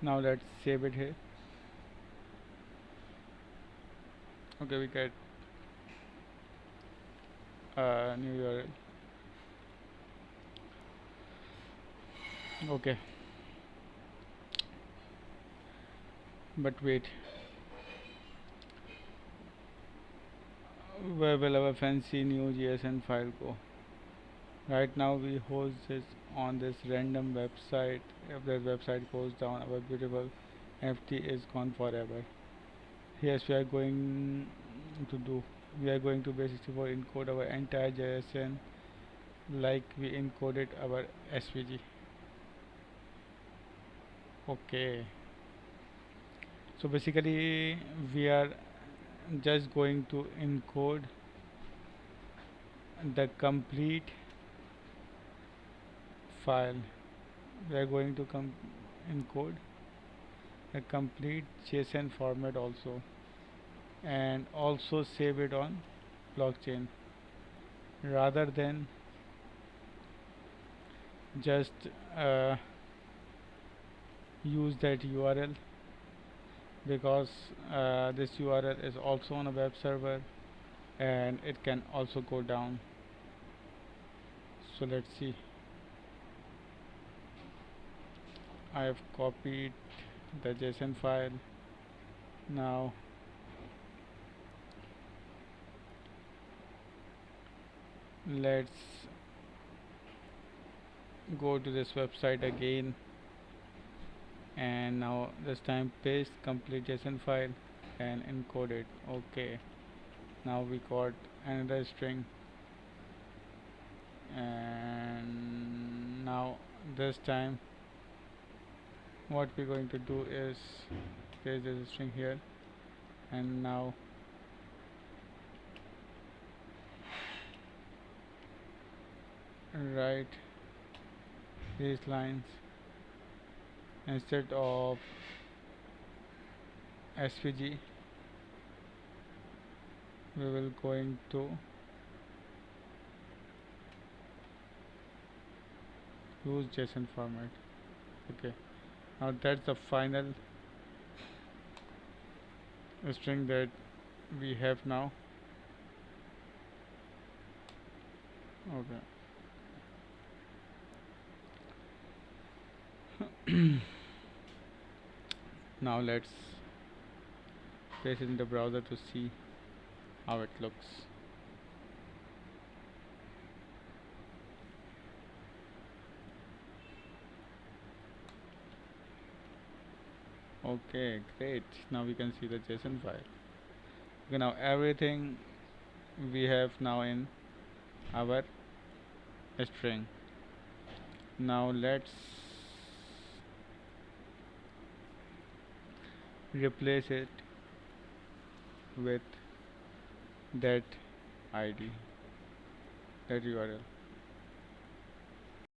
Now let's save it here. Okay, we get new URL. Okay, but wait, where will our fancy new JSON file go? Right now we host this on this random website. If that website goes down, our beautiful NFT is gone forever. Yes, we are going to basically encode our entire JSON like we encoded our SVG. Okay, so basically we are just going to encode the complete file. We are going to encode a complete JSON format also, and also save it on blockchain rather than just uh, use that URL, because this URL is also on a web server and it can also go down. So let's see. I have copied the JSON file. Now let's go to this website again, and now this time paste complete JSON file and encode it. Okay, now we got another string, and now this time what we're going to do is paste this string here, and now write these lines. Instead of SVG, we will going to use JSON format. Okay, now that's the final string that we have now. Okay, now let's paste it in the browser to see how it looks. Okay, great. Now we can see the JSON file. Okay, now everything we have now in our string. Now let's replace it with that ID, that URL.